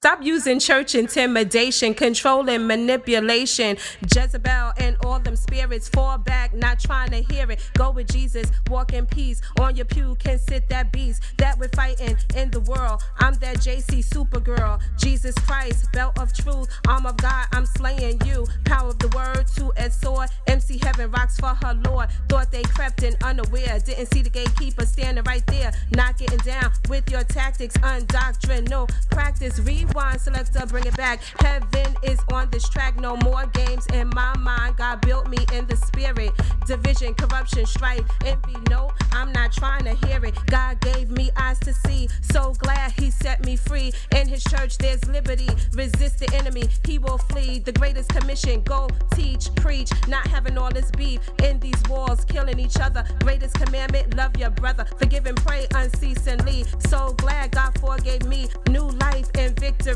Stop using church intimidation, control and manipulation. Jezebel and all them spirits fall back, not trying to hear it. Go with Jesus, walk in peace. On your pew can sit that beast that we're fighting in the world. I'm that JC Supergirl, Jesus Christ, belt of truth, arm of God, I'm slaying you. Power of the word, two-edged sword. MC Heaven rocks for her Lord. Thought they crept in unaware, didn't see the gatekeeper standing right there. Not getting down with your tactics, undoctrinal practice. Rewind, selector, bring it back. Heaven is on this track, no more games in my mind. God built me in the spirit. Division, corruption, strife, envy. No, I'm not trying to hear it. God gave me eyes to see. So glad he set me free. In his church, there's liberty. Resist the enemy, he will flee. The greatest commission, go teach, preach. Not having all this beef in these walls, killing each other. Greatest commandment, love your brother. Forgive and pray unceasingly. So glad God forgave me. New life and victory.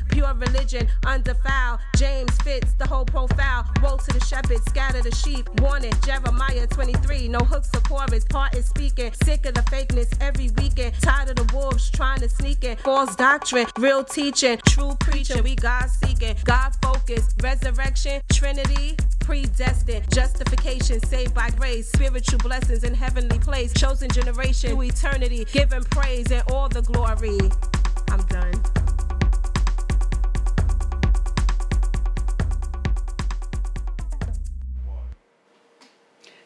Pure religion, undefiled. James fits the whole profile. Woe to the shepherd, scatter the sheep. Warning, Jeremiah 23. No hooks or chorus, heart is speaking. Sick of the fakeness every weekend. Tired of the wolves trying to sneak in. False doctrine, real teaching, true preaching. We God seeking, God focused. Resurrection, Trinity, predestined. Justification, saved by grace. Spiritual blessings in heavenly place. Chosen generation to eternity. Giving praise and all the glory. I'm done.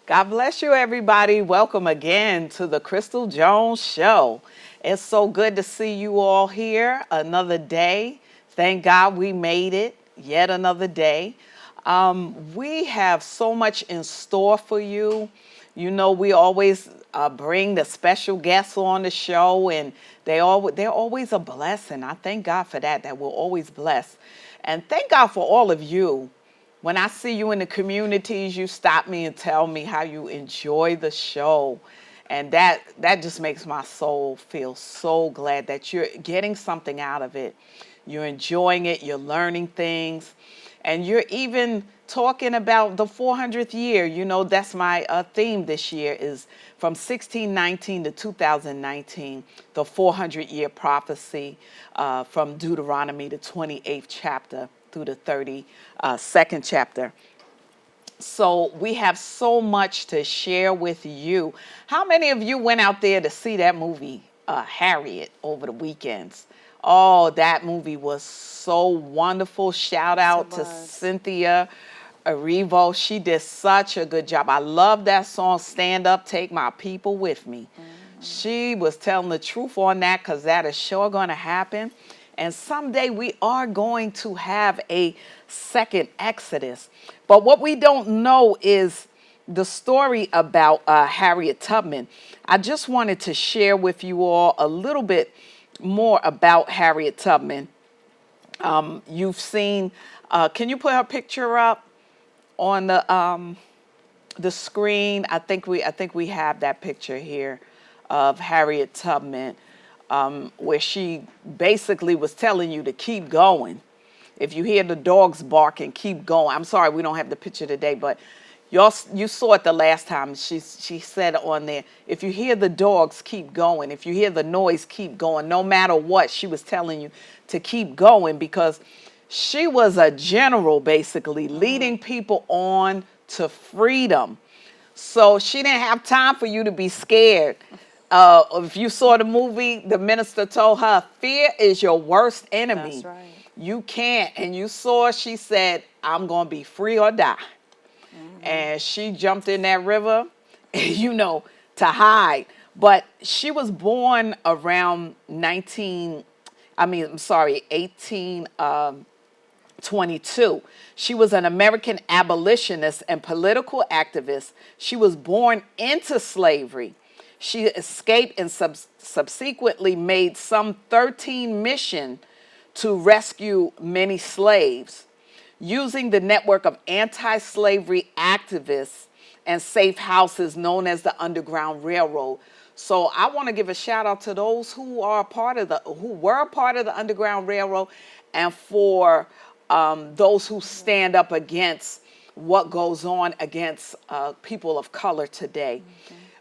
God bless you, everybody. Welcome again to the Crystal Jones Show. It's so good to see you all here. Another day. Thank God we made it. Yet another day. We have so much in store for you. You know, we always bring the special guests on the show, and they're always a blessing. I thank God for that. That we're always blessed. And thank God for all of you. When I see you in the communities, you stop me and tell me how you enjoy the show. And that just makes my soul feel so glad that you're getting something out of it. You're enjoying it, you're learning things, and you're even talking about the 400th year. You know, that's my theme this year is from 1619 to 2019, the 400-year prophecy from Deuteronomy, the 28th chapter through the 32nd chapter. So we have so much to share with you. How many of you went out there to see that movie, Harriet, over the weekends? Oh, that movie was so wonderful. Shout out to Cynthia Erivo. She did such a good job. I love that song, Stand Up, Take My People With Me. She was telling the truth on that, because that is sure going to happen. And someday we are going to have a second Exodus. But what we don't know is the story about Harriet Tubman. I just wanted to share with you all a little bit more about Harriet Tubman. You've seen, can you put her picture up on the screen? I think we have that picture here of Harriet Tubman, where she basically was telling you to keep going. If you hear the dogs barking, keep going. I'm sorry we don't have the picture today, but you saw it the last time. She said on there, if you hear the dogs, keep going. If you hear the noise, keep going. No matter what, she was telling you to keep going, because she was a general, basically, leading people on to freedom. So she didn't have time for you to be scared. If you saw the movie, the minister told her, fear is your worst enemy. That's right. You can't. And you saw, she said, I'm going to be free or die. And she jumped in that river, you know, to hide. But she was born around 1822. She was an American abolitionist and political activist. She was born into slavery. She escaped and subsequently made some 13 missions to rescue many slaves, using the network of anti-slavery activists and safe houses known as the Underground Railroad. So I want to give a shout out to those who were a part of the Underground Railroad, and for those who stand up against what goes on against people of color today.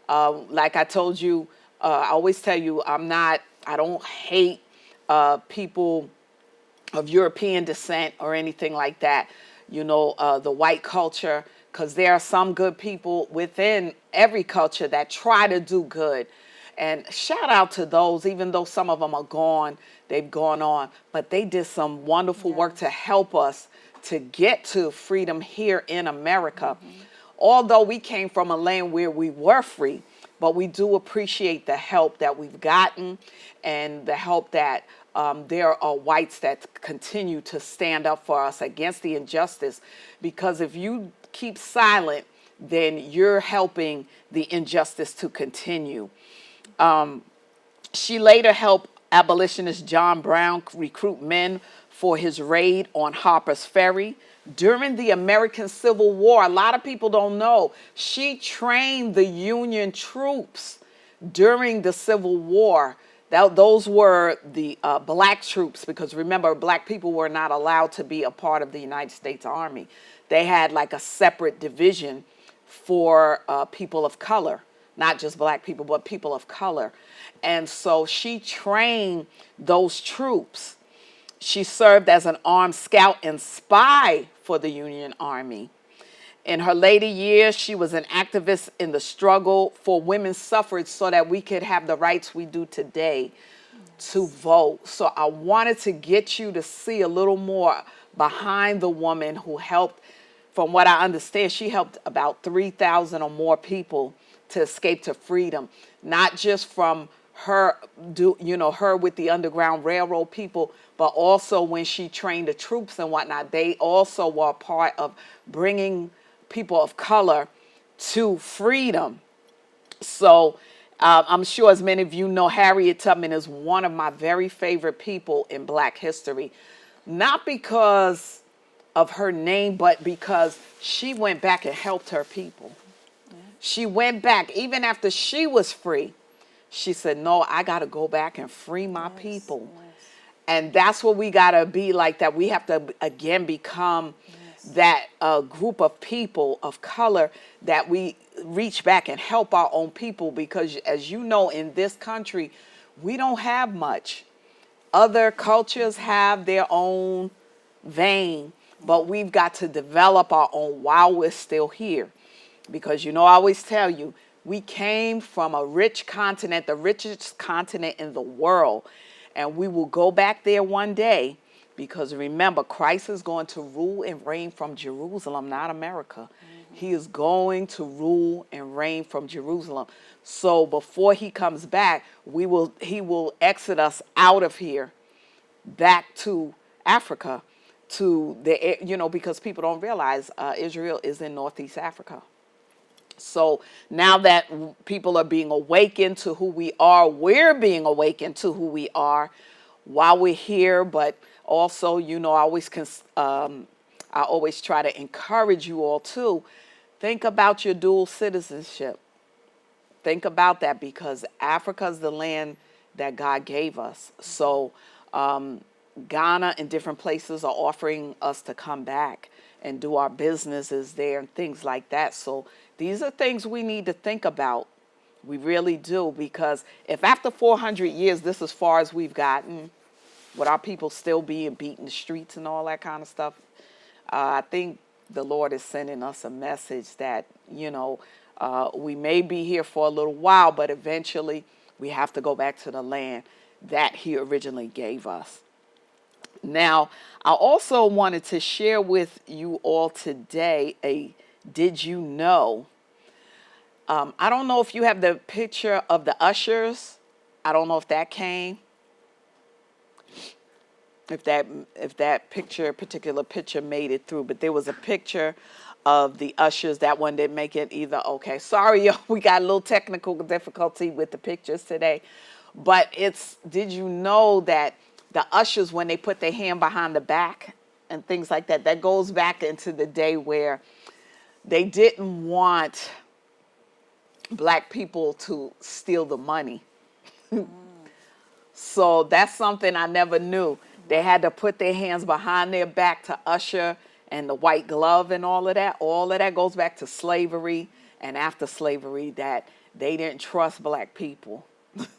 Like I told you, I always tell you, I don't hate people of European descent or anything like that, the white culture, because there are some good people within every culture that try to do good. And shout out to those, even though some of them are gone, they've gone on, but they did some wonderful work to help us to get to freedom here in America. Although we came from a land where we were free, but we do appreciate the help that we've gotten and the help that there are whites that continue to stand up for us against the injustice. Because if you keep silent, then you're helping the injustice to continue. She later helped abolitionist John Brown recruit men for his raid on Harper's Ferry. During the American Civil War, a lot of people don't know, she trained the Union troops during the Civil War. Those were the black troops, because remember, black people were not allowed to be a part of the United States Army. They had like a separate division for people of color, not just black people, but people of color. And so she trained those troops. She served as an armed scout and spy for the Union Army. In her later years, she was an activist in the struggle for women's suffrage so that we could have the rights we do today to vote. So I wanted to get you to see a little more behind the woman who helped. From what I understand, she helped about 3,000 or more people to escape to freedom, not just from her with the Underground Railroad people, but also when she trained the troops and whatnot, they also were a part of bringing people of color to freedom. So I'm sure, as many of you know, Harriet Tubman is one of my very favorite people in Black history, not because of her name, but because she went back and helped her people. She went back, even after she was free. She said, no, I got to go back and free my people. And that's what we got to be like, that we have to, again, become that group of people of color, that we reach back and help our own people. Because as you know, in this country, we don't have much. Other cultures have their own vein, but we've got to develop our own while we're still here. Because, I always tell you, we came from a rich continent, the richest continent in the world, and we will go back there one day, because remember, Christ is going to rule and reign from Jerusalem, not America. He is going to rule and reign from Jerusalem. So before he comes back, he will exit us out of here back to Africa, to the, because people don't realize Israel is in Northeast Africa. So now that people are being awakened to who we are, we're being awakened to who we are while we're here. But also, I always try to encourage you all to think about your dual citizenship. Think about that, because Africa is the land that God gave us. So Ghana and different places are offering us to come back and do our businesses there and things like that. So these are things we need to think about. We really do, because if after 400 years, this is as far as we've gotten, with our people still being beat in the streets and all that kind of stuff, I think the Lord is sending us a message that, we may be here for a little while, but eventually we have to go back to the land that he originally gave us. Now, I also wanted to share with you all today a did you know? I don't know if you have the picture of the ushers. I don't know if that came. If that particular picture made it through, but there was a picture of the ushers. That one didn't make it either. Okay, sorry, we got a little technical difficulty with the pictures today. But did you know that the ushers, when they put their hand behind the back and things like that, that goes back into the day where they didn't want black people to steal the money. So that's something I never knew. They had to put their hands behind their back to usher, and the white glove and all of that. All of that goes back to slavery, and after slavery, that they didn't trust black people.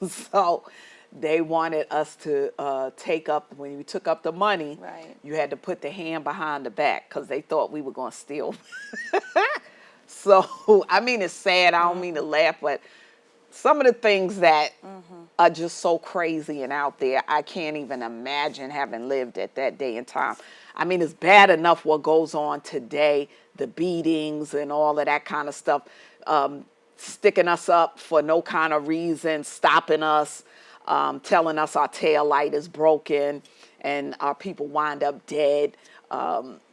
So they wanted us to take up, when you took up the money, Right. you had to put the hand behind the back because they thought we were going to steal. So, I mean, it's sad. I don't mean to laugh, but some of the things that are just so crazy and out there, I can't even imagine having lived at that day and time. I mean, it's bad enough what goes on today, the beatings and all of that kind of stuff, sticking us up for no kind of reason, stopping us, telling us our tail light is broken, and our people wind up dead,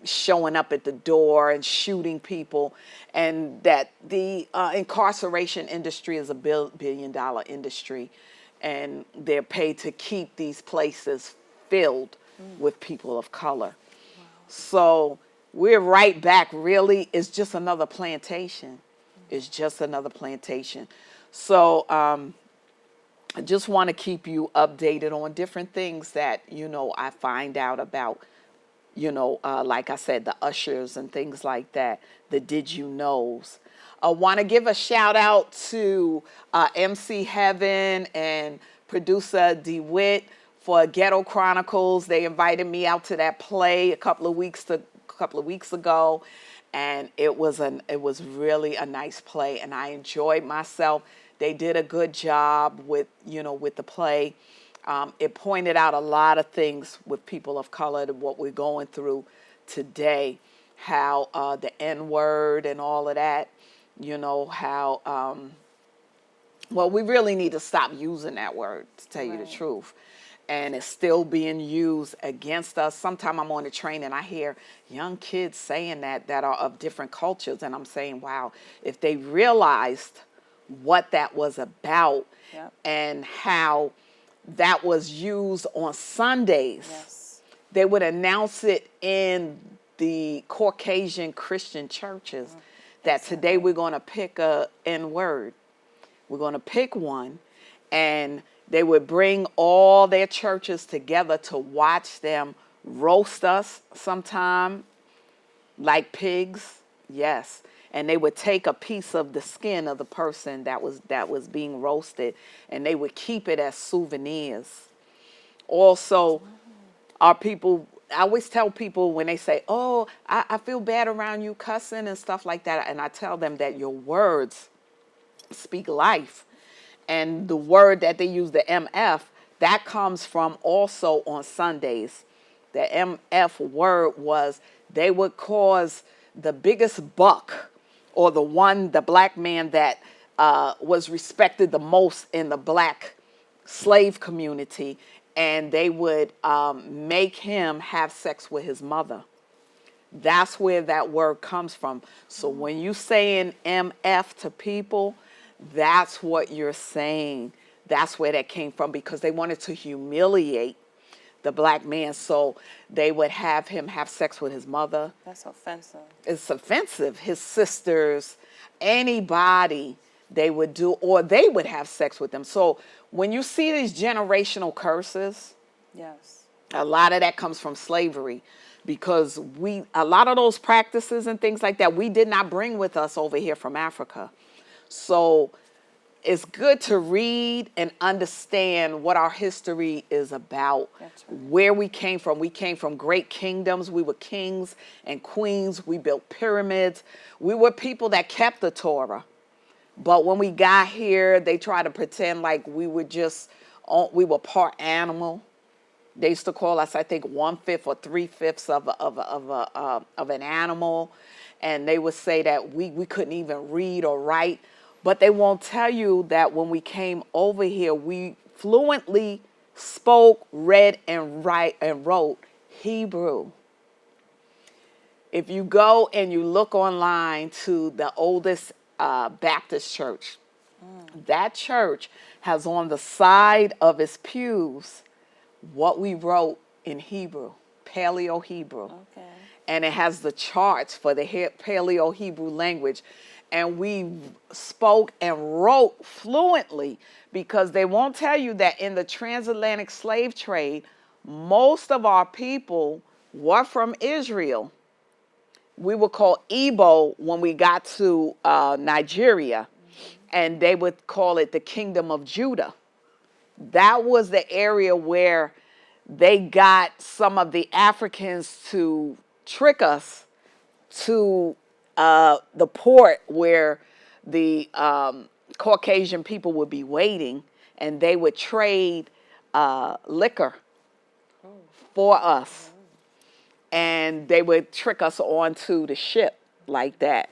showing up at the door and shooting people, and that the incarceration industry is a billion-dollar industry, and they're paid to keep these places filled with people of color. So we're right back, really. It's just another plantation. It's just another plantation. So I just want to keep you updated on different things that, I find out about, like I said, the ushers and things like that, the did you knows. I want to give a shout out to MC Heaven and producer DeWitt for Ghetto Chronicles. They invited me out to that play a couple of weeks ago, and it was really a nice play, and I enjoyed myself. They did a good job with the play. It pointed out a lot of things with people of color, to what we're going through today, how the N-word and all of that, how, well, we really need to stop using that word, to tell you the truth. And it's still being used against us. Sometimes I'm on the train and I hear young kids saying that are of different cultures. And I'm saying, wow, if they realized what that was about, and how that was used on Sundays, they would announce it in the Caucasian Christian churches that today we're going to pick a N-word. We're going to pick one, and they would bring all their churches together to watch them roast us sometime like pigs. Yes. And they would take a piece of the skin of the person that was being roasted, and they would keep it as souvenirs. Also, our people, I always tell people when they say, oh, I feel bad around you cussing and stuff like that, and I tell them that your words speak life. And the word that they use, the MF, that comes from also on Sundays. The MF word was, they would cause the biggest buck, or the black man that was respected the most in the black slave community, and they would make him have sex with his mother. That's where that word comes from. So when you saying MF to people, that's what you're saying. That's where that came from, because they wanted to humiliate the black man. So they would have him have sex with his mother. That's offensive. It's offensive. His sisters, anybody they would do, or they would have sex with them. So when you see these generational curses, a lot of that comes from slavery, because a lot of those practices and things like that, we did not bring with us over here from Africa. So it's good to read and understand what our history is about, where we came from. We came from great kingdoms. We were kings and queens. We built pyramids. We were people that kept the Torah. But when we got here, they tried to pretend like we were part animal. They used to call us, I think, 1/5 or 3/5 of an animal. And they would say that we couldn't even read or write. But they won't tell you that when we came over here, we fluently spoke, read, and wrote Hebrew. If you go and you look online to the oldest Baptist church, that church has on the side of its pews what we wrote in Hebrew, Paleo Hebrew. And it has the charts for the Paleo Hebrew language. And we spoke and wrote fluently, because they won't tell you that in the transatlantic slave trade, most of our people were from Israel. We were called Igbo when we got to Nigeria, and they would call it the Kingdom of Judah. that was the area where they got some of the Africans to trick us to the port where the Caucasian people would be waiting, and they would trade liquor for us, and they would trick us onto the ship like that.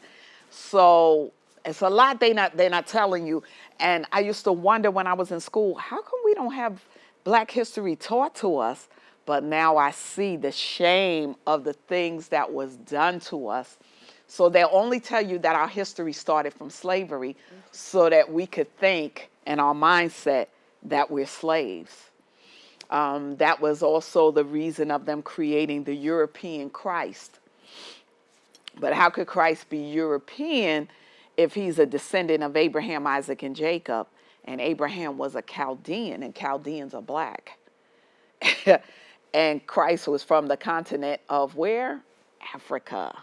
So it's a lot they're not telling you. And I used to wonder when I was in school, how come we don't have Black history taught to us? But now I see the shame of the things that was done to us. So they'll only tell you that our history started from slavery so that we could think in our mindset that we're slaves. That was also the reason of them creating the European Christ. But how could Christ be European if he's a descendant of Abraham, Isaac, and Jacob? And Abraham was a Chaldean, and Chaldeans are black. And Christ was from the continent of where? Africa.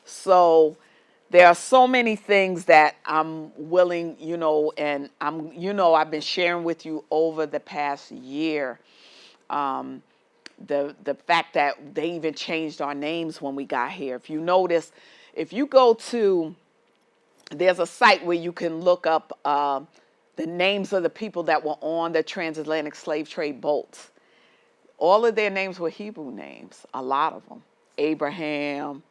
So there are so many things that I'm willing, and I've been sharing with you over the past year. The fact that they even changed our names when we got here. If you notice, if you go to, there's a site where you can look up the names of the people that were on the transatlantic slave trade boats. All of their names were Hebrew names, a lot of them. Abraham,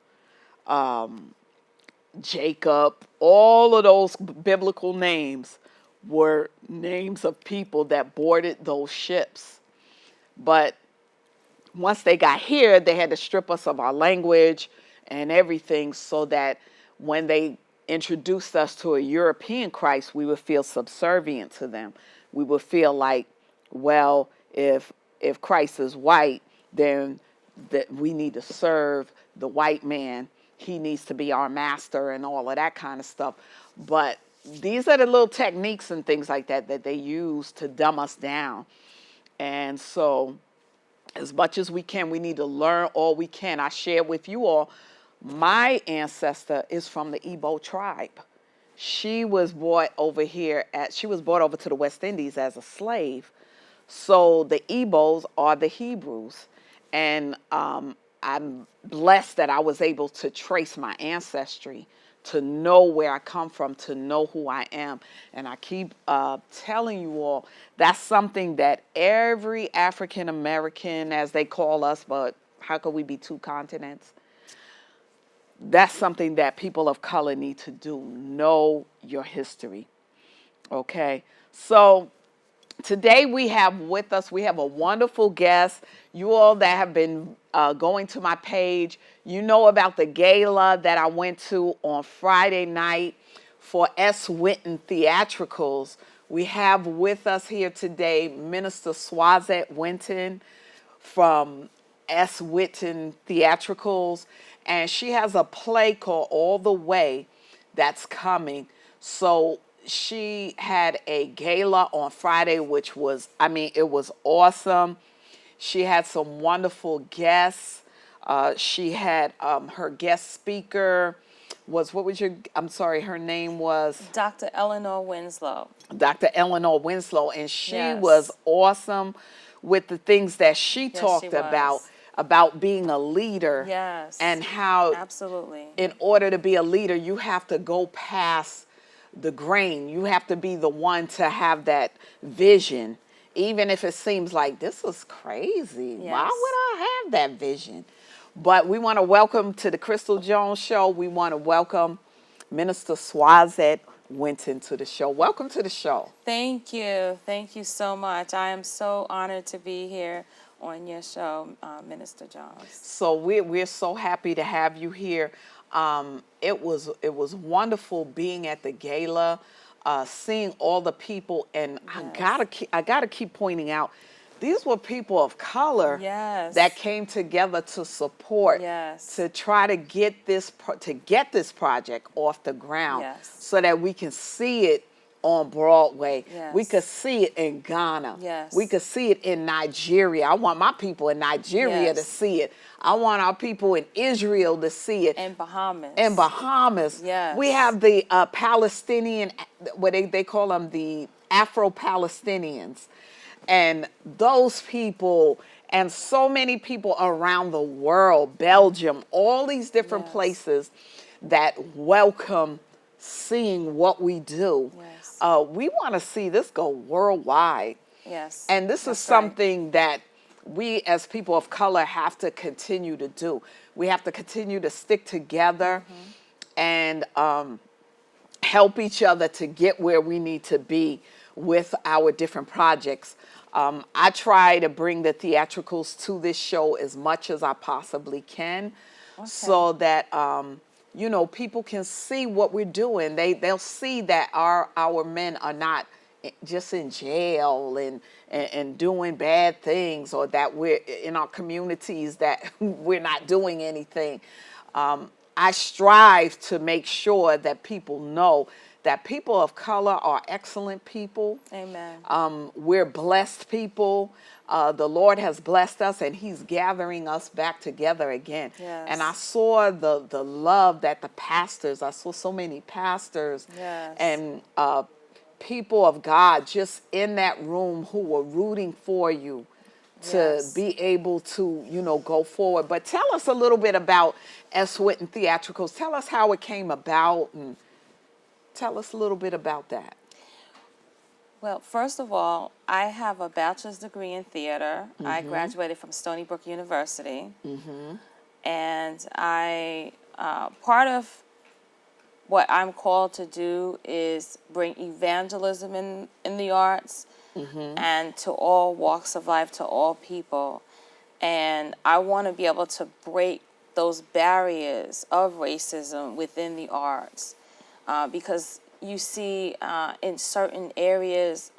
Jacob, all of those biblical names were names of people that boarded those ships. But once they got here, they had to strip us of our language and everything so that when they introduced us to a European Christ, we would feel subservient to them. We would feel like, well, if Christ is white, then that we need to serve the white man. He needs to be our master and all of that kind of stuff. But these are the little techniques and things like that that they use to dumb us down. And so as much as we can, we need to learn all we can. I share with you all, my ancestor is from the Igbo tribe. She was brought over to the West Indies as a slave. So the Igbos are the Hebrews. And I'm blessed that I was able to trace my ancestry, to know where I come from, to know who I am. And I keep telling you all, that's something that every African American, as they call us, but how could we be two continents? That's something that people of color need to do. Know your history. Okay? So today we have a wonderful guest. You all that have been going to my page, you know about the gala that I went to on Friday night for S.Whitten theatricals. We have with us here today Minister Swazette Winton from S.Whitten theatricals, and she has a play called All the Way that's coming. So she had a gala on Friday, which was, it was awesome. She had some wonderful guests. She had her guest speaker was, her name was? Dr. Eleanor Winslow. Dr. Eleanor Winslow, and she was awesome with the things that she talked about being a leader. Yes. And how, absolutely, in order to be a leader, you have to go past the grain. You have to be the one to have that vision, even if it seems like this is crazy. Yes. Why would I have that vision? But we want to welcome to the Crystal Jones Show. We want to welcome Minister Swazette Winton to the show. Welcome to the show. Thank you. Thank you so much. I am so honored to be here on your show, Minister Jones. So we're so happy to have you here. It was wonderful being at the gala, seeing all the people, and I gotta keep pointing out, these were people of color that came together to support, to try to get this project off the ground, so that we can see it on Broadway. We could see it in Ghana. We could see it in Nigeria. I want my people in Nigeria to see it. I want our people in Israel to see it. In Bahamas. In Bahamas. We have the Palestinian, what they call them, the Afro-Palestinians. And those people and so many people around the world, Belgium, all these different Yes. places that welcome seeing what we do. Yes. We want to see this go worldwide. Yes. And this is That's right. something that we as people of color have to continue to do. We have to continue to stick together and help each other to get where we need to be with our different projects. I try to bring the theatricals to this show as much as I possibly can, so that people can see what we're doing. They'll see that our men are not just in jail and doing bad things, or that we're in our communities that we're not doing anything. I strive to make sure that people know that people of color are excellent people. Amen. We're blessed people. The Lord has blessed us, and He's gathering us back together again. Yes. And I saw the love that the pastors, I saw so many pastors Yes. and people of God just in that room who were rooting for you to Yes. be able to, go forward. But tell us a little bit about S.Whitten Theatricals. Tell us how it came about, and tell us a little bit about that. Well, first of all, I have a bachelor's degree in theater. I graduated from Stony Brook University. And I, part of what I'm called to do is bring evangelism in the arts and to all walks of life, to all people. And I want to be able to break those barriers of racism within the arts, because you see in certain areas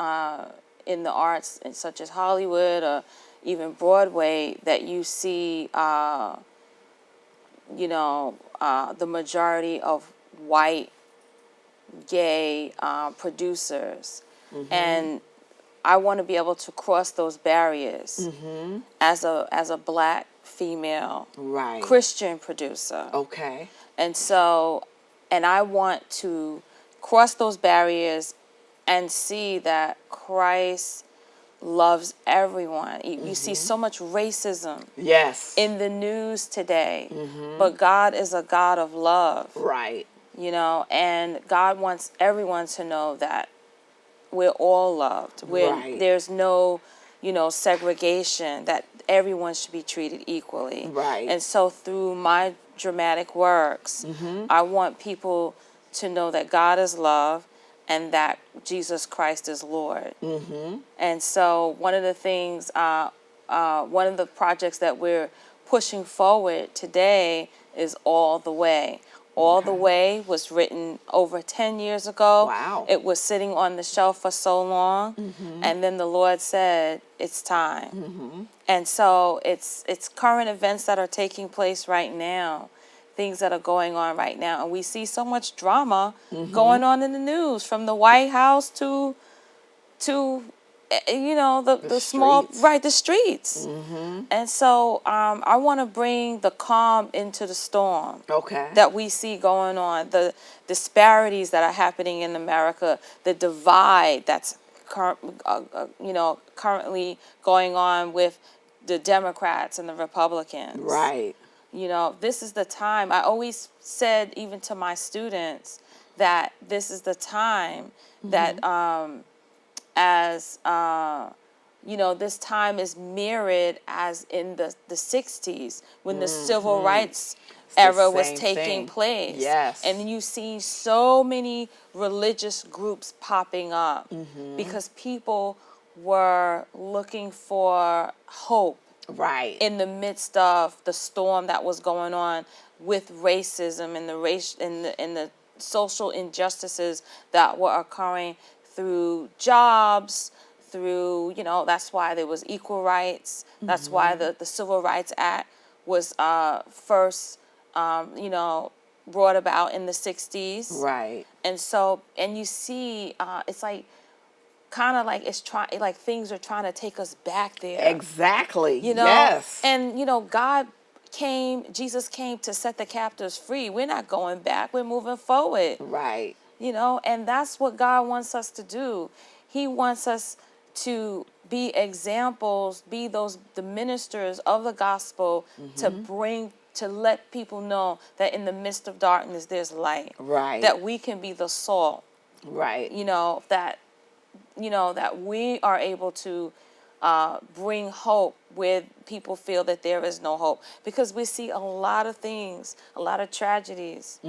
in the arts, such as Hollywood or even Broadway, that you see, the majority of white, gay producers. And I want to be able to cross those barriers as a black female Right. Christian producer. Okay. And so, and I want to cross those barriers and see that Christ loves everyone. You see so much racism Yes. in the news today, but God is a God of love, Right. and God wants everyone to know that we're all loved. Right. There's no, segregation, that everyone should be treated equally. Right. And so through my dramatic works, I want people to know that God is love and that Jesus Christ is Lord. And so one of the things, one of the projects that we're pushing forward today is All the Way. All the Way was written over 10 years ago. Wow. It was sitting on the shelf for so long. And then the Lord said, it's time. And so it's current events that are taking place right now, things that are going on right now. And we see so much drama going on in the news, from the White House to the small, streets. right, the streets. And so I want to bring the calm into the storm. Okay. That we see going on, the disparities that are happening in America, the divide that's currently going on with the Democrats and the Republicans. Right. This is the time. I always said, even to my students, that this is the time that this time is mirrored as in the 60s, when the civil rights era was same taking thing. place. Yes. And you see so many religious groups popping up because people were looking for hope Right. in the midst of the storm that was going on with racism and the social injustices that were occurring through jobs, through, that's why there was equal rights. That's why the Civil Rights Act was first, brought about in the 60s. Right. And so, and you see, it's like, kind of like like things are trying to take us back there. Exactly. Yes. Yes. And, Jesus came to set the captives free. We're not going back. We're moving forward. Right. And that's what God wants us to do. He wants us to be examples, be the ministers of the gospel to let people know that in the midst of darkness there's light. Right. That we can be the salt. Right. That we are able to bring hope where people feel that there is no hope, because we see a lot of things, a lot of tragedies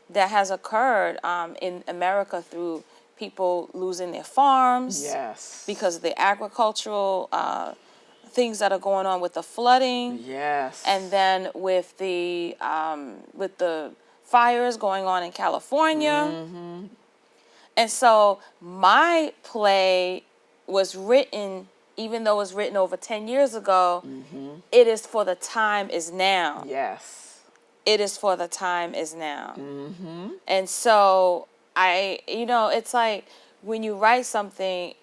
that has occurred in America through people losing their farms. Yes. Because of the agricultural things that are going on with the flooding. Yes. And then with the fires going on in California. And so my play was written, even though it was written over 10 years ago, it is for the time is now. Yes. It is for the time is now. And so it's like when you write something,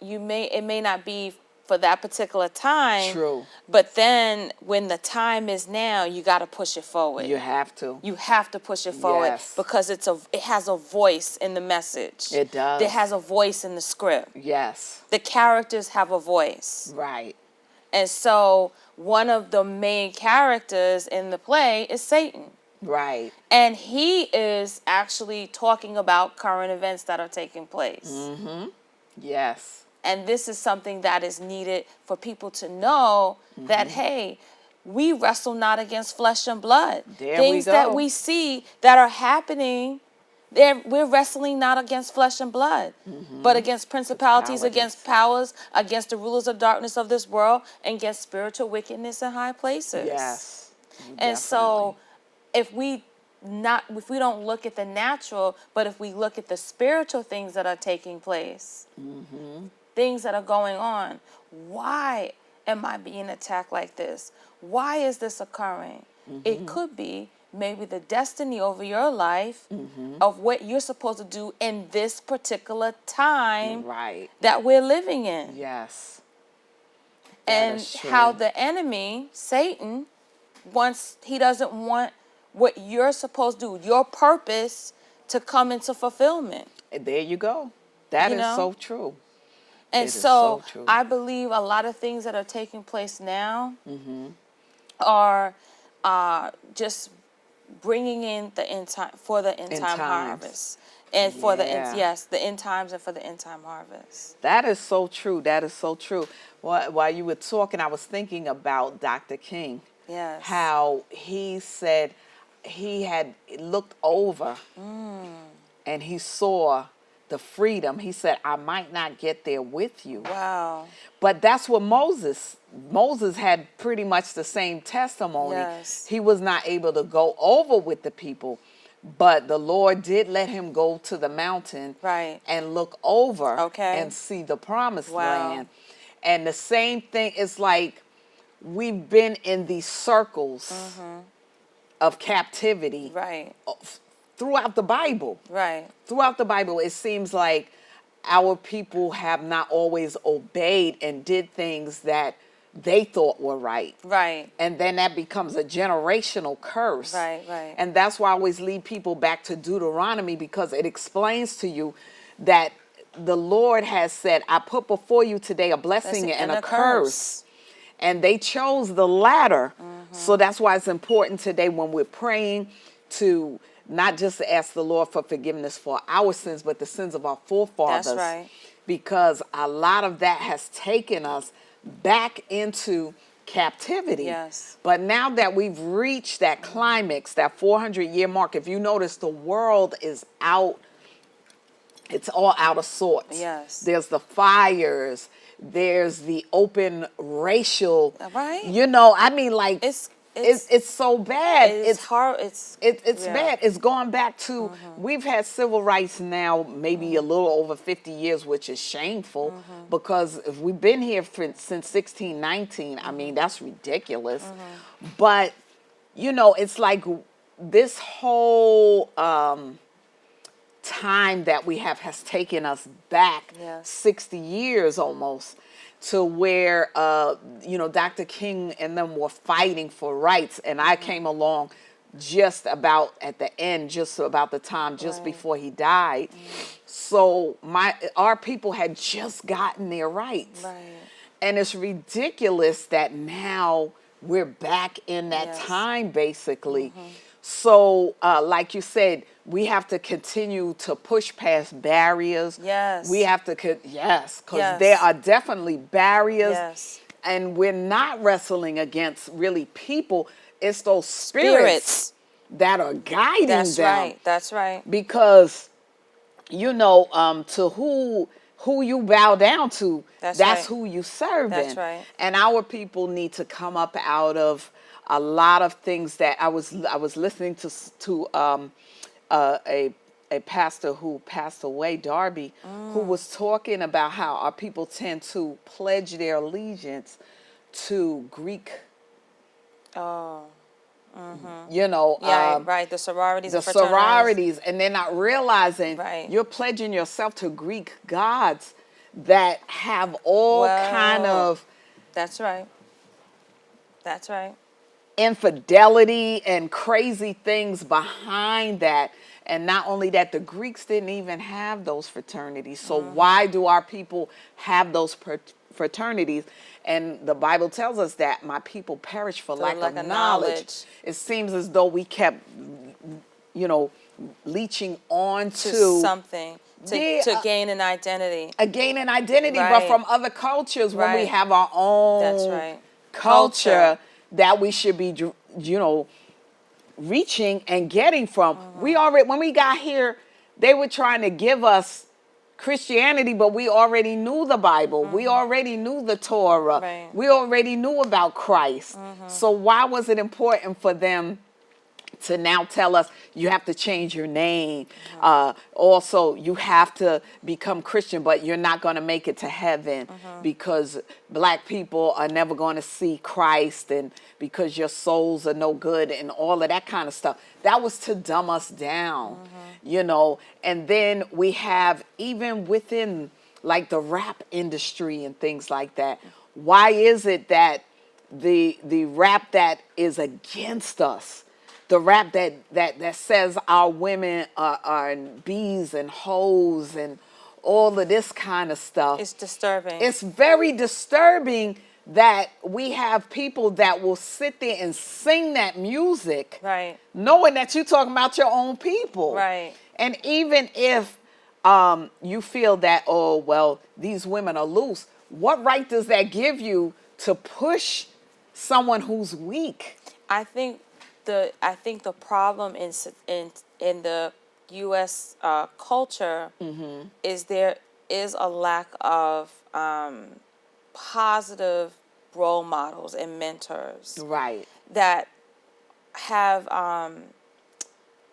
it may not be for that particular time. True. But then when the time is now, you got to push it forward. You have to. You have to push it forward. Yes. Because it has a voice in the message. It does. It has a voice in the script. Yes. The characters have a voice. Right. And so one of the main characters in the play is Satan. Right. And he is actually talking about current events that are taking place. Yes. And this is something that is needed for people to know that, hey, we wrestle not against flesh and blood. Things that we see that are happening, we're wrestling not against flesh and blood, but against principalities, against powers, against the rulers of darkness of this world, and against spiritual wickedness in high places. Yes. And so if we don't look at the natural, but if we look at the spiritual things that are taking place, things that are going on, why am I being attacked like this? Why is this occurring? It could be maybe the destiny over your life of what you're supposed to do in this particular time that we're living in. Yes. And how the enemy, Satan, he doesn't want what you're supposed to do, your purpose, to come into fulfillment. There you go. That is so true. And so I believe a lot of things that are taking place now are just bringing in the end time, for the end time harvest. And for the end times and for the end time harvest. That is so true. That is so true. While you were talking, I was thinking about Dr. King. Yes. How he said he had looked over and he saw the freedom. He said, I might not get there with you. Wow. But that's what Moses had pretty much the same testimony. Yes. He was not able to go over with the people, but the Lord did let him go to the mountain and look over and see the promised land. And the same thing is like we've been in these circles of captivity throughout the Bible. Throughout the Bible, it seems like our people have not always obeyed and did things that they thought were right. And then that becomes a generational curse. And that's why I always lead people back to Deuteronomy, because it explains to you that the Lord has said, I put before you today a blessing and a curse. And they chose the latter. So that's why it's important today when we're praying to not just ask the Lord for forgiveness for our sins, but the sins of our forefathers. That's right. Because a lot of that has taken us back into captivity. Yes. But now that we've reached that climax, that 400-year mark, if you notice, the world is out. It's all out of sorts. Yes. There's the fires. There's the open racial. Right. You know, I mean, like, it's so bad. It's hard. It's bad. It's gone back to, we've had civil rights now maybe a little over 50 years, which is shameful because if we've been here since 1619, I mean, that's ridiculous. But, you know, it's like this whole time that we have has taken us back 60 years almost to where, you know, Dr. King and them were fighting for rights. And I came along just about at the end, just about the time just Right. before he died. So our people had just gotten their rights. Right. And it's ridiculous that now we're back in that Yes. time, basically. So, like you said, we have to continue to push past barriers. Yes. We have to, yes, because Yes. there are definitely barriers. Yes. And we're not wrestling against really people. It's those spirits that are guiding That's them. right. That's right. Because, to who you bow down to, That's that's right. who you serve. That's right. And our people need to come up out of a lot of things that I was listening to a pastor who passed away, Darby, who was talking about how our people tend to pledge their allegiance to Greek. Oh. Yeah, Right. The sororities the and fraternities. sororities, and they're not realizing Right. you're pledging yourself to Greek gods that have all kind Well, of That's right. That's right. infidelity and crazy things behind that. And not only that, the Greeks didn't even have those fraternities. So why do our people have those fraternities? And the Bible tells us that my people perish for lack of knowledge. It seems as though we kept, leeching on To something. To Yeah, gain an identity. gain an identity, but Right. from other cultures when we Right. have our own That's right. culture that we should be, reaching and getting from. We already, when we got here, they were trying to give us Christianity, but we already knew the Bible. We already knew the Torah. Right. We already knew about Christ. So why was it important for them to now tell us you have to change your name? Also, you have to become Christian, but you're not going to make it to heaven because black people are never going to see Christ, and because your souls are no good and all of that kind of stuff. That was to dumb us down, And then we have, even within like the rap industry and things like that, why is it that the rap that is against us, the rap that says our women are bees and hoes and all of this kind of stuff. It's disturbing. It's very disturbing that we have people that will sit there and sing that music, Right. knowing that you're talking about your own people. Right. And even if you feel that, oh, well, these women are loose, what right does that give you to push someone who's weak? I think the problem in the U.S. Culture is there is a lack of positive role models and mentors Right. that have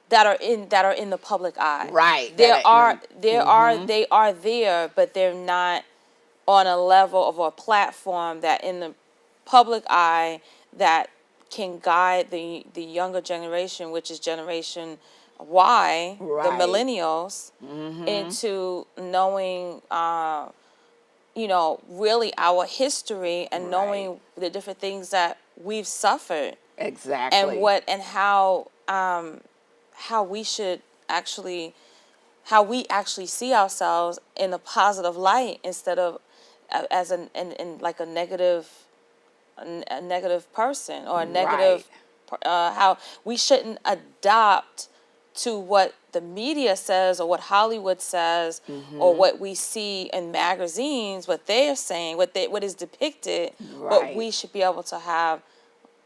that are in the public eye. Right. They are there, but they're not on a level of a platform that in the public eye that can guide the younger generation, which is Generation Y, Right. the millennials, into knowing, really our history and knowing the different things that we've suffered. Exactly. And how we should actually, how we actually see ourselves in a positive light instead of as like a negative person or a negative. How we shouldn't adopt to what the media says or what Hollywood says or what we see in magazines, what they're saying, what is depicted. But we should be able to have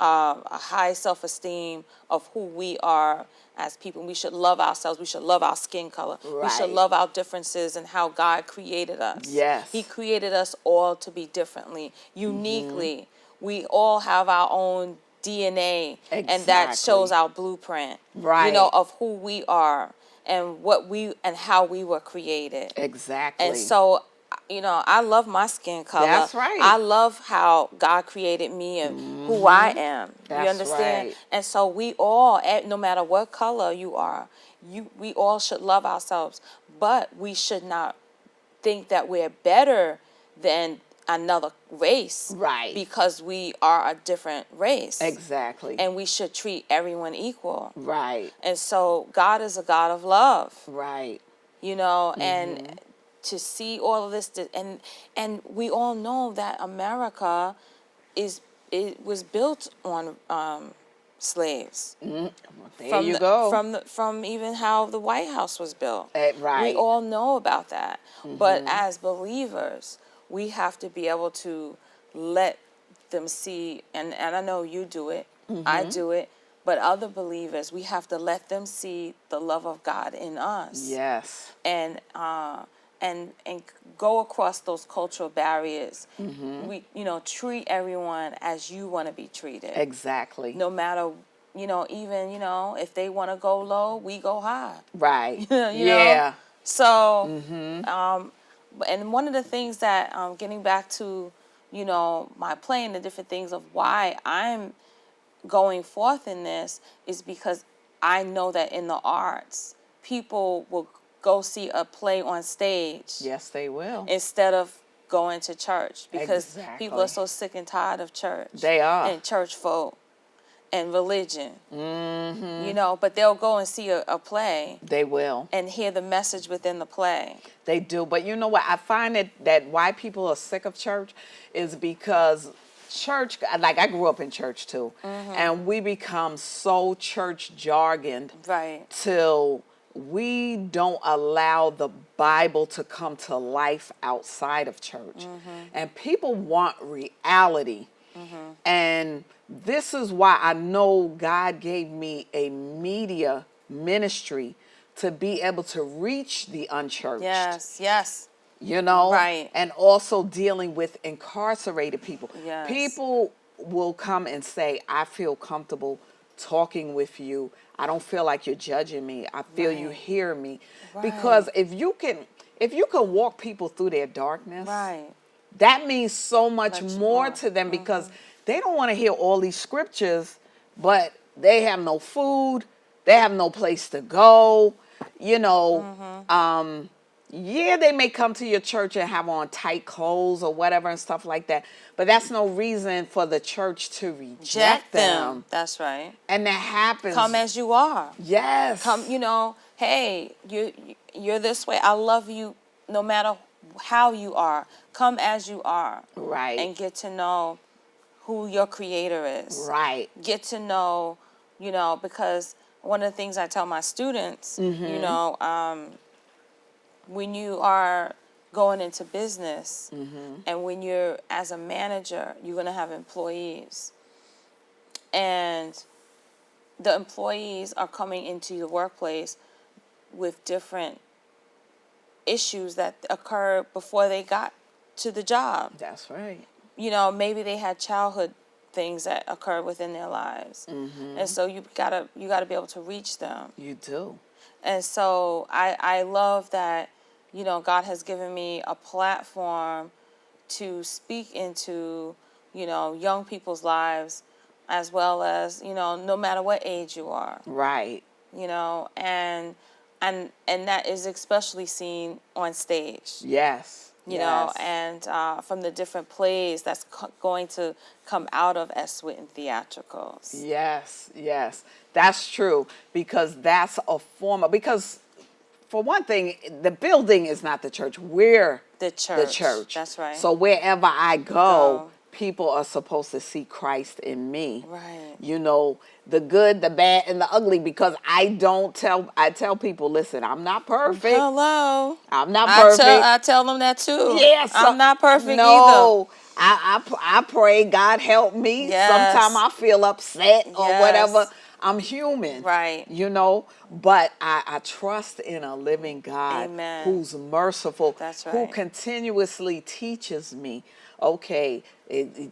a high self-esteem of who we are as people. We should love ourselves. We should love our skin color. We should love our differences and how God created us. Yes. He created us all to be differently, uniquely. We all have our own DNA, and that shows our blueprint, of who we are and and how we were created. Exactly. And so, I love my skin color. That's right. I love how God created me and who I am. That's You understand? right. And so we all, no matter what color you are, we all should love ourselves, but we should not think that we're better than another race, Right. because we are a different race. Exactly. And we should treat everyone equal. Right. And so God is a God of love, Right. you know, and to see all of this, and we all know that America it was built on slaves. There you go. From even how the White House was built. Right. We all know about that. But as believers, we have to be able to let them see, and I know you do it, I do it, but other believers, we have to let them see the love of God in us. Yes. And go across those cultural barriers. We, treat everyone as you want to be treated. Exactly. No matter, even, if they want to go low, we go high. Right. Know? So, and one of the things that, getting back to, my play and the different things of why I'm going forth in this is because I know that in the arts, people will go see a play on stage. Yes, they will. Instead of going to church, because Exactly. people are so sick and tired of church. They are. And church folk and religion. But they'll go and see a play. They will. And hear the message within the play. They do. But you know what? I find that why people are sick of church is because church, like I grew up in church too, and we become so church jargoned, right, till we don't allow the Bible to come to life outside of church. And people want reality. And this is why I know God gave me a media ministry to be able to reach the unchurched. Yes. Right. And also dealing with incarcerated people. Yes. People will come and say, I feel comfortable talking with you. I don't feel like you're judging me. I feel you hear me. Right. Because if you can walk people through their darkness, right, that means so much more to them, because they don't want to hear all these scriptures, but they have no food, they have no place to go, yeah, they may come to your church and have on tight clothes or whatever and stuff like that, but that's no reason for the church to reject them. That's right. And that happens. Come as you are. Yes. Come, hey, you're this way. I love you no matter how you are. Come as you are. Right. And get to know who your creator is. Right. Get to know, because one of the things I tell my students, when you are going into business and when you're as a manager, you're going to have employees. And the employees are coming into the workplace with different issues that occurred before they got to the job. That's right. Maybe they had childhood things that occurred within their lives. And so you gotta be able to reach them. You do. And so I love that, God has given me a platform to speak into, young people's lives, as well as, no matter what age you are. Right. And that is especially seen on stage. Yes. And from the different plays that's going to come out of S.Whitten theatricals. Yes. That's true, because that's a form of, because for one thing, the building is not the church. We're the church. The church. That's right. So wherever I go, people are supposed to see Christ in me. Right. The good, the bad, and the ugly, because I tell people, listen, I'm not perfect. Hello. I'm not perfect. I tell them that too. Yes. I'm not perfect no, either. I pray God help me. Yes. Sometimes I feel upset or Yes. whatever. I'm human. Right. But I trust in a living God. Amen. Who's merciful. That's Who right. continuously teaches me, okay,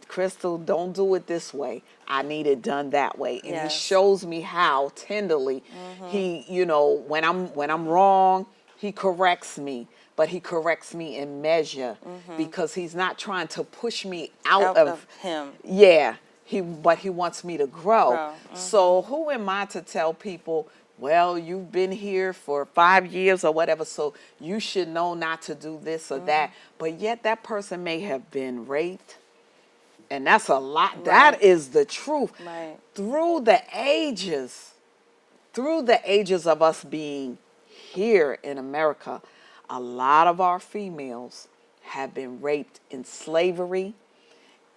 Crystal, don't do it this way. I need it done that way. And Yes. he shows me how tenderly he, when I'm wrong, he corrects me. But he corrects me in measure, because he's not trying to push me out of him. Yeah. But he wants me to grow. So who am I to tell people well, you've been here for 5 years or whatever, so you should know not to do this or that. But yet that person may have been raped. And that's a lot. Right. That is the truth. Right. Through the ages of us being here in America, a lot of our females have been raped in slavery,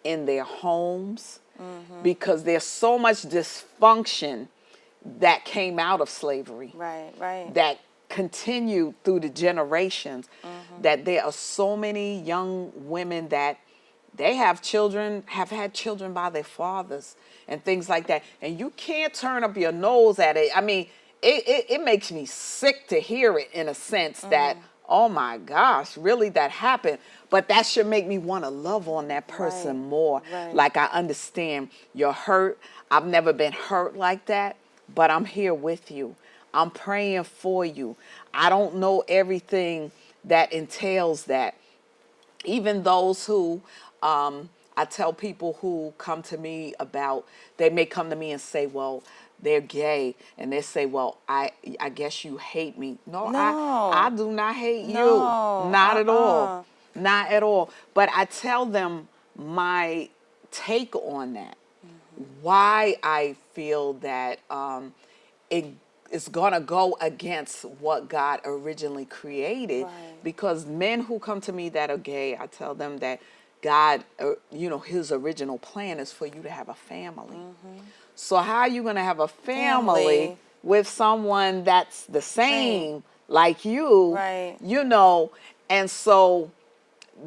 in their homes, because there's so much dysfunction that came out of slavery, Right. Right. that continued through the generations, that there are so many young women that they have had children by their fathers and things like that. And you can't turn up your nose at it. I mean, it makes me sick to hear it, in a sense that, oh my gosh, really that happened. But that should make me want to love on that person Right. more. Right. Like, I understand you're hurt. I've never been hurt like that, but I'm here with you. I'm praying for you. I don't know everything that entails that. Even those who, I tell people who come to me about, they may come to me and say, well, they're gay, and they say, well, I guess you hate me. No, No. I do not hate you. No. Not at all. Not at all. But I tell them my take on that, why I feel that it is going to go against what God originally created. Right. Because men who come to me that are gay, I tell them that God, his original plan is for you to have a family. So how are you going to have a family with someone that's the same like you? Right. And so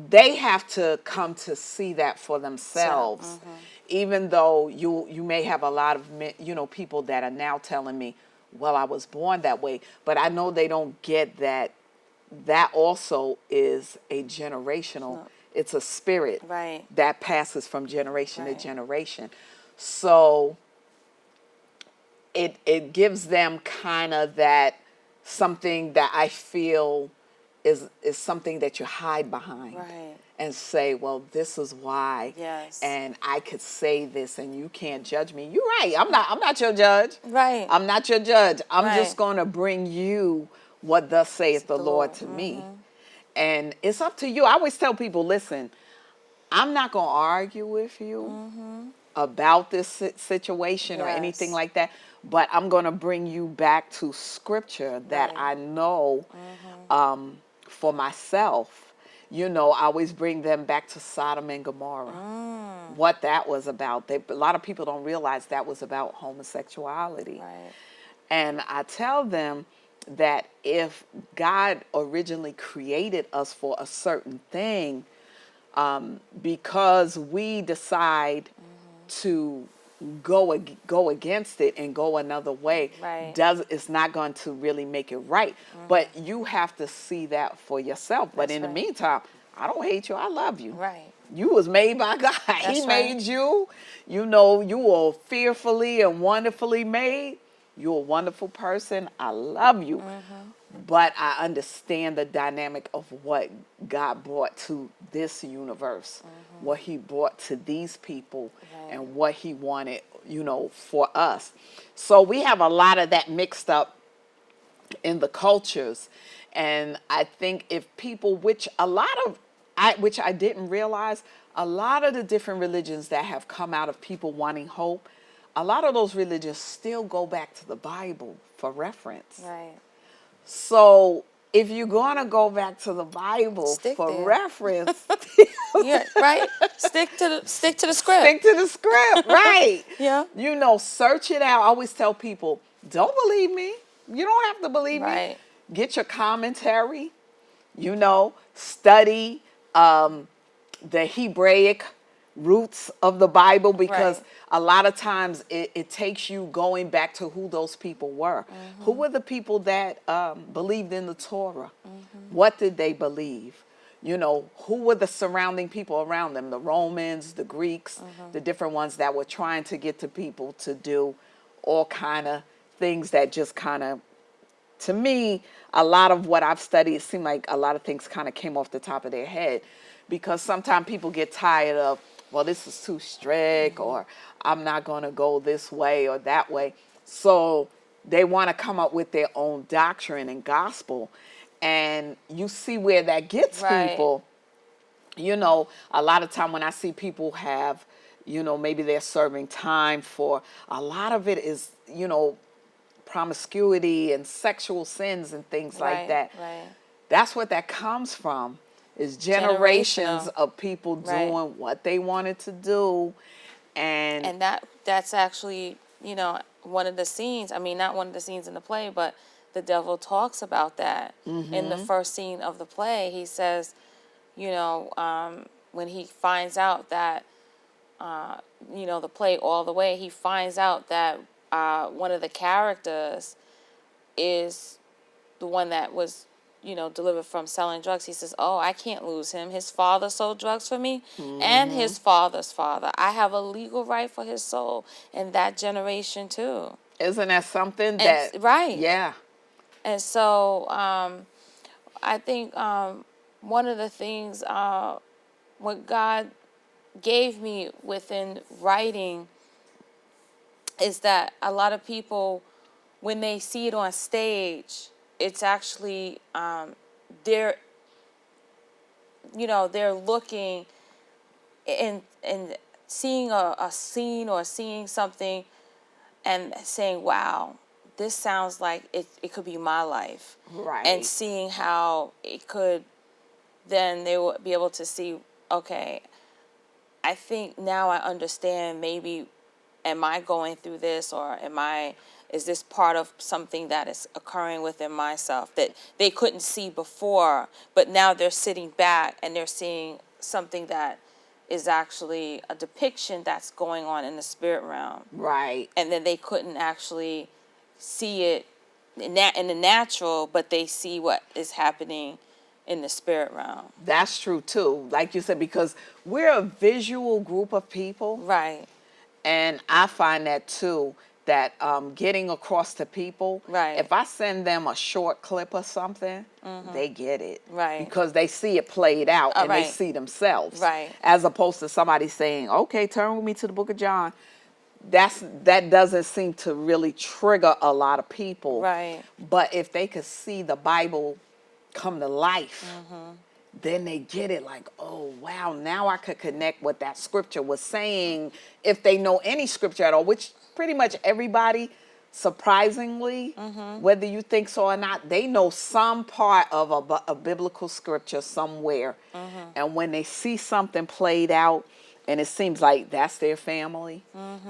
they have to come to see that for themselves. Even though you may have a lot of people that are now telling me, well, I was born that way, but I know they don't get that also is a generational, it's a spirit Right. that passes from generation to Right. generation. So it gives them kind of that something that I feel is something that you hide behind. Right. And say, well, this is why. Yes. And I could say this, and you can't judge me. You're right. I'm not your judge. Right. I'm not your judge. I'm just Right. going to bring you what thus saith the Lord to me. And it's up to you. I always tell people, listen, I'm not going to argue with you about this situation or anything Yes. like that, but I'm going to bring you back to scripture that Right. I know for myself. I always bring them back to Sodom and Gomorrah, what that was about. A lot of people don't realize that was about homosexuality. Right. And I tell them that if God originally created us for a certain thing, because we decide to go against it and go another way, Right. it's not going to really make it right. But you have to see that for yourself. But in the right. meantime, I don't hate you. I love you. Right. You was made by God. He made you. You were fearfully and wonderfully made. You're a wonderful person. I love you. But I understand the dynamic of what God brought to this universe, what he brought to these people, and what he wanted, for us. So we have a lot of that mixed up in the cultures. And I think if people, which I didn't realize, a lot of the different religions that have come out of people wanting hope, a lot of those religions still go back to the Bible for reference. Right. So if you're going to go back to the Bible Stick for there. reference, Yeah. Right. Stick to the script. stick to the script, right? Yeah. Search it out. I always tell people, don't believe me. You don't have to believe me. Right. Get your commentary, study the Hebraic roots of the Bible, because Right. a lot of times it takes you going back to who those people were. Who were the people that believed in the Torah? What did they believe? Who were the surrounding people around them? The Romans, the Greeks, the different ones that were trying to get to people to do all kind of things that just kind of, to me, a lot of what I've studied, it seemed like a lot of things kind of came off the top of their head, because sometimes people get tired of, well, this is too strict, or I'm not going to go this way or that way. So they want to come up with their own doctrine and gospel. And you see where that gets Right. people. You know, a lot of time when I see people have, you know, maybe they're serving time for, a lot of it is, you know, promiscuity and sexual sins and things like Right. that. Right. That's what that comes from, is generations Generational. of people Right. doing what they wanted to do. And And that's actually, you know, one of the scenes. I mean, not one of the scenes in the play, but the devil talks about that in the first scene of the play. He says, you know, when he finds out that, you know, the play All the Way, he finds out that one of the characters is the one that was, you know, delivered from selling drugs. He says, oh, I can't lose him. His father sold drugs for me and his father's father. I have a legal right for his soul and that generation too. isn't that something And, that, right. yeah, And so I think one of the things what God gave me within writing is that a lot of people, when they see it on stage, it's actually they're, you know, they're looking and seeing a scene or seeing something and saying, wow, this sounds like it could be my life. right. And seeing how it could, then they will be able to see, okay, I think now I understand, maybe am I going through this, or is this part of something that is occurring within myself that they couldn't see before, but now they're sitting back and they're seeing something that is actually a depiction that's going on in the spirit realm. Right. And then they couldn't actually see it in the natural, but they see what is happening in the spirit realm. That's true too. Like you said, because we're a visual group of people. Right. And I find that too, that getting across to people, Right. if I send them a short clip or something, they get it. Right. Because they see it played out and they right. see themselves. Right. As opposed to somebody saying, okay, turn with me to the book of John. That doesn't seem to really trigger a lot of people. Right. But if they could see the Bible come to life, then they get it, like, oh, wow, now I could connect what that scripture was saying, if they know any scripture at all, which pretty much everybody, surprisingly, whether you think so or not, they know some part of a biblical scripture somewhere. And when they see something played out, and it seems like that's their family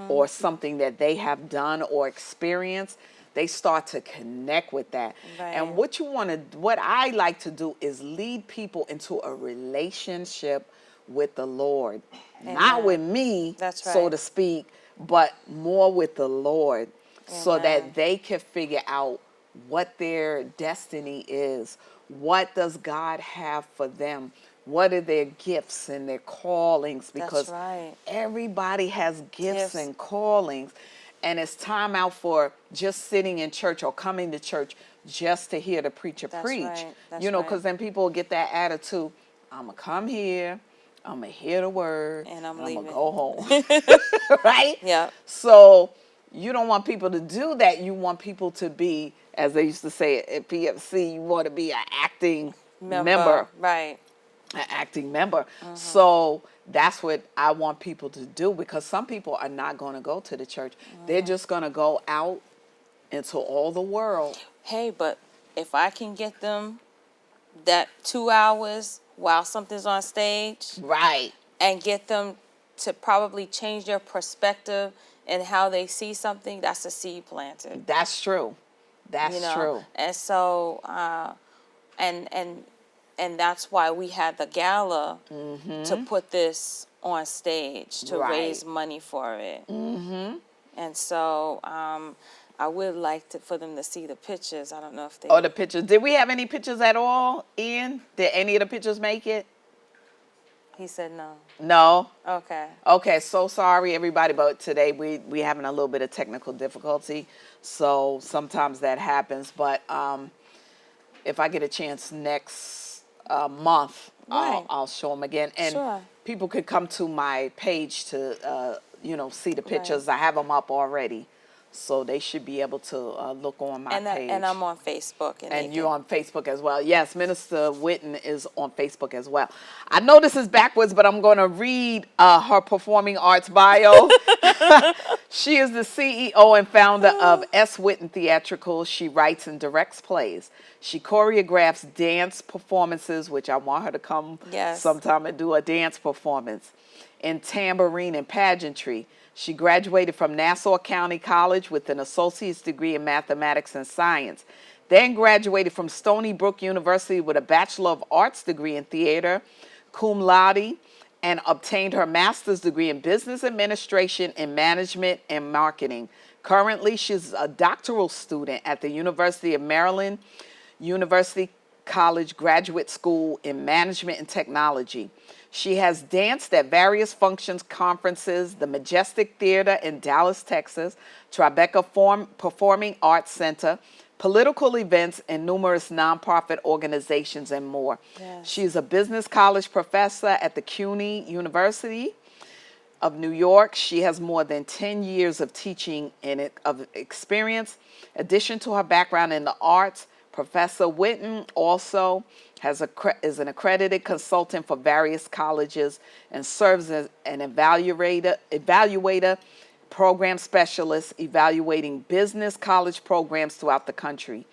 or something that they have done or experienced, they start to connect with that. Right. And what I like to do is lead people into a relationship with the Lord. Not Amen. with me, That's so right. to speak, but more with the Lord, so that Amen. they can figure out what their destiny is. What does God have for them? What are their gifts and their callings? Because right. everybody has gifts Gifts. and callings. And it's time out for just sitting in church or coming to church just to hear the preacher That's preach. right. That's You know, right. because then people will get that attitude, I'm going to come here, I'm going to hear the word, And I'm going to leaving. go home. Right? Yep. So you don't want people to do that. You want people to be, as they used to say at PFC, you want to be an acting member. Right. An acting member. So that's what I want people to do, because some people are not going to go to the church. They're just going to go out into all the world. Hey, but if I can get them that 2 hours while something's on stage Right. and get them to probably change their perspective and how they see something, that's a seed planted. That's true. That's You know? true. And so, and that's why we had the gala to put this on stage to Right. raise money for it. And so, I would like for them to see the pictures. I don't know if they. Oh, the pictures. Did we have any pictures at all, Ian? Did any of the pictures make it? He said no. No. Okay. Okay, so sorry everybody, but today we having a little bit of technical difficulty, so sometimes that happens. But if I get a chance next month, Right. I'll show them again, and Sure. people could come to my page to see the pictures. I have them up already, So they should be able to look on my page. And I'm on Facebook. And you're on Facebook as well. Yes, Minister Whitten is on Facebook as well. I know this is backwards, but I'm going to read her performing arts bio. She is the CEO and founder of S.Whitten Theatricals. She writes and directs plays. She choreographs dance performances, which I want her to come sometime and do a dance performance, in tambourine and pageantry. She graduated from Nassau County College with an associate's degree in mathematics and science, then graduated from Stony Brook University with a Bachelor of Arts degree in theater, cum laude, and obtained her master's degree in business administration and management and marketing. Currently, she's a doctoral student at the University of Maryland University College Graduate School in Management and Technology. She has danced at various functions, conferences, the Majestic Theater in Dallas, Texas, Tribeca Performing Arts Center, political events, and numerous nonprofit organizations and more. Yes. She's a business college professor at the CUNY University of New York. She has more than 10 years of teaching of experience. In addition to her background in the arts, Professor Whitten also is an accredited consultant for various colleges and serves as an evaluator, program specialist, evaluating business college programs throughout the country.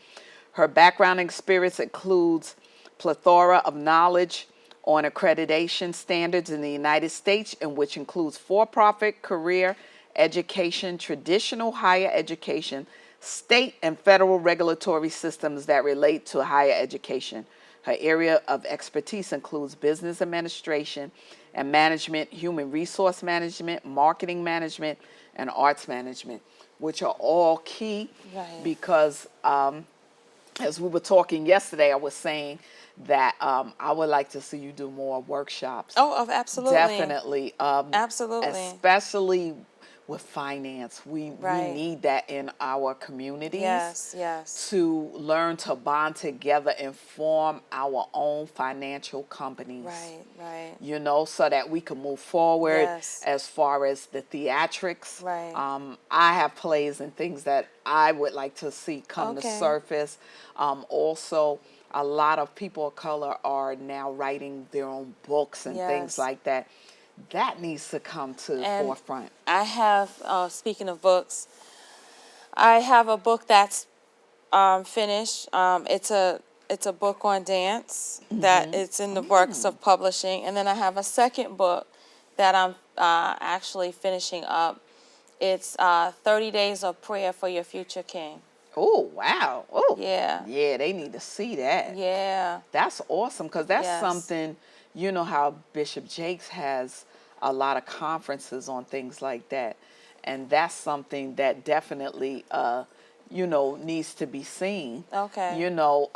Her background and experience includes plethora of knowledge on accreditation standards in the United States, and which includes for-profit, career, education, traditional higher education, state and federal regulatory systems that relate to higher education. Her area of expertise includes business administration and management, human resource management, marketing management, and arts management, which are all key because as we were talking yesterday, I was saying that I would like to see you do more workshops. Oh, absolutely. Definitely. Absolutely. Especially with finance. We need that in our communities. Yes. To learn to bond together and form our own financial companies. Right. You know, so that we can move forward as far as the theatrics. Right. I have plays and things that I would like to see come to surface. Also, a lot of people of color are now writing their own books and things like that. That needs to come to the forefront. I have, speaking of books, I have a book that's finished. It's a book on dance that it's in the works of publishing, and then I have a second book that I'm actually finishing up. It's 30 Days of Prayer for Your Future King. Oh, wow. Oh, yeah. Yeah, they need to see that. Yeah. That's awesome, because that's something, you know how Bishop Jakes has a lot of conferences on things like that. And that's something that definitely, you know, needs to be seen. Okay. You know,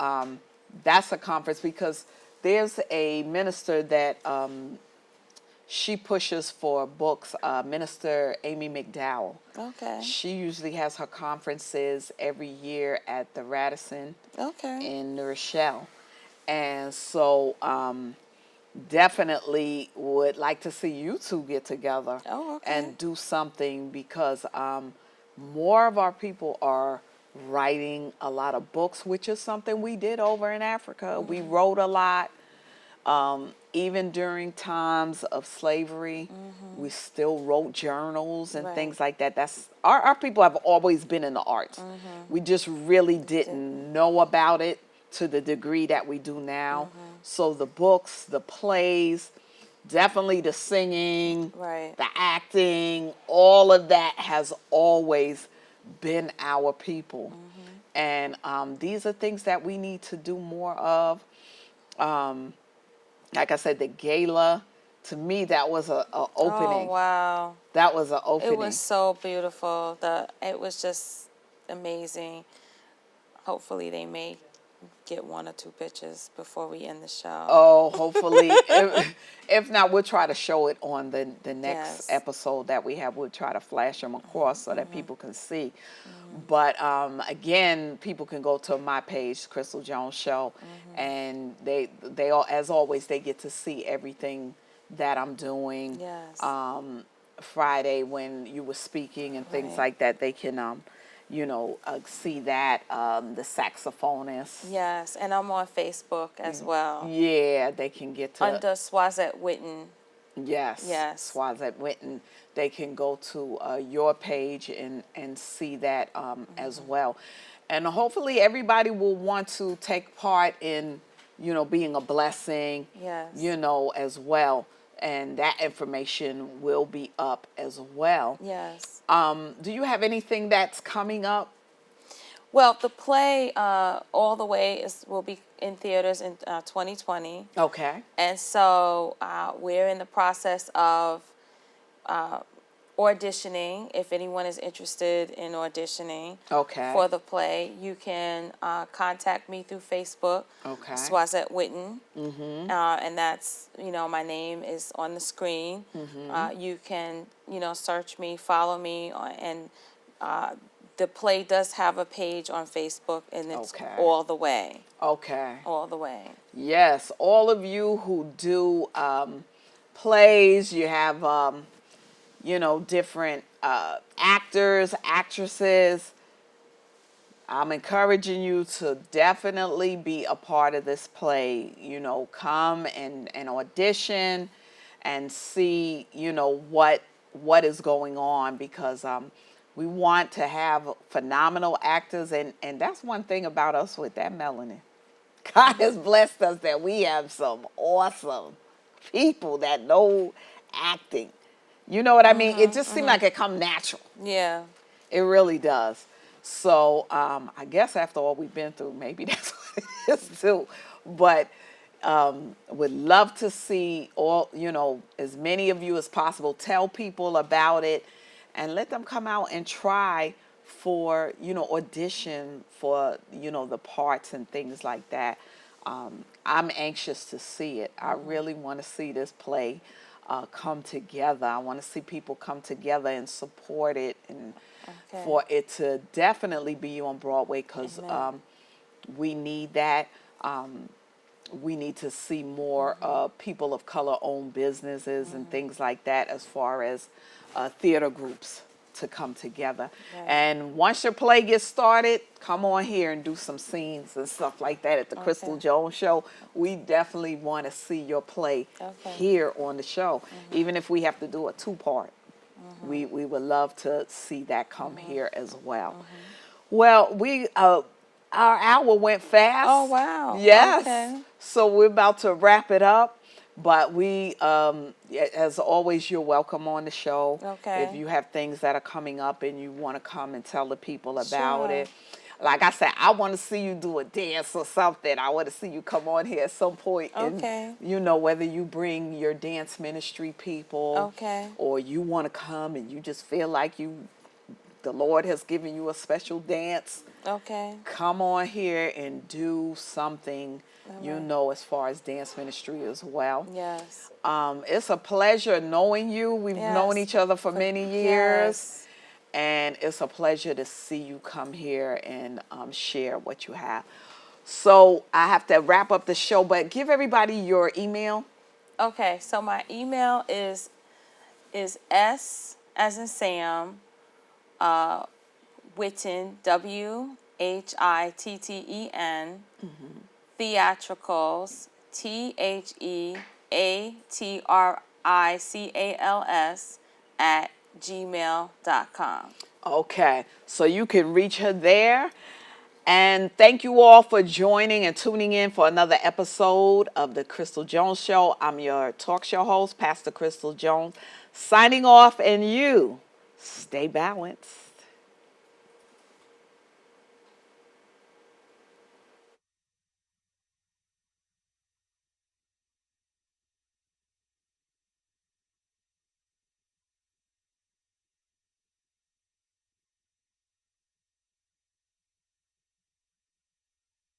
that's a conference because there's a minister that she pushes for books, Minister Amy McDowell. Okay. She usually has her conferences every year at the Radisson in New Rochelle. And so definitely would like to see you two get together and do something, because more of our people are writing a lot of books, which is something we did over in Africa. We wrote a lot. Even during times of slavery, we still wrote journals and things like that. That's our people have always been in the arts. We just really didn't know about it to the degree that we do now. So the books, the plays, definitely the singing, the acting, all of that has always been our people. And these are things that we need to do more of. Like I said, the gala, to me, that was a opening. Oh, wow. That was an opening. It was so beautiful. It was just amazing. Hopefully they may get 1 or 2 pictures before we end the show. Oh, hopefully. If not, we'll try to show it on the next episode that we have. We'll try to flash them across so that people can see. But again, people can go to my page, Crystal Jones Show, and they all, as always, they get to see everything that I'm doing. Friday when you were speaking and things Right. like that, they can, see that, the saxophonist. Yes, and I'm on Facebook as well Yeah, they can get to, under Swazette Whitten. yes, Yes. Swazette. They can go to your page and see that as well. And hopefully everybody will want to take part in, being a blessing, Yes. as well. And that information will be up as well. Yes. Do you have anything that's coming up? Well, the play All the Way will be in theaters in 2020. Okay. And so we're in the process of auditioning. If anyone is interested in auditioning Okay. for the play, you can contact me through Facebook, Okay. Swazette Whitten. And that's, my name is on the screen. You can, search me, follow me, and the play does have a page on Facebook, and it's Okay. All the Way. Okay. All the Way. Yes, all of you who do plays, you have, different actors, actresses. I'm encouraging you to definitely be a part of this play. Come and audition and see, what is going on, because we want to have phenomenal actors, and that's one thing about us with that melanin. God has blessed us that we have some awesome people that know acting. You know what I mean? It just seemed like it come natural. Yeah. It really does. So I guess after all we've been through, maybe that's what it is too. But would love to see all, as many of you as possible. Tell people about it and let them come out and try for, audition for, the parts and things like that. I'm anxious to see it. I really want to see this play come together. I want to see people come together and support it, and for it to definitely be on Broadway, because we need that. We need to see more people of color own businesses and things like that, as far as theater groups to come together. And once your play gets started, come on here and do some scenes and stuff like that at the Crystal Jones Show. We definitely want to see your play here on the show, even if we have to do a 2-part. We would love to see that come here as well. Well, our hour went fast. Oh, wow. Yes. Okay. So we're about to wrap it up. But we, as always, you're welcome on the show. Okay. If you have things that are coming up and you want to come and tell the people about Sure. it. Like I said, I want to see you do a dance or something. I want to see you come on here at some point. Okay. And, whether you bring your dance ministry people. Okay. Or you want to come and you just feel like the Lord has given you a special dance. Okay. Come on here and do something, as far as dance ministry as well. Yes. It's a pleasure knowing you. We've known each other for many years. Yes. And it's a pleasure to see you come here and share what you have. So I have to wrap up the show, but give everybody your email. Okay, so my email is S as in Sam, Whitten, WHITTEN, theatricals, THEATRICALS @gmail.com. Okay, so you can reach her there. And thank you all for joining and tuning in for another episode of the Crystal Jones Show. I'm your talk show host, Pastor Crystal Jones, signing off, and you stay balanced.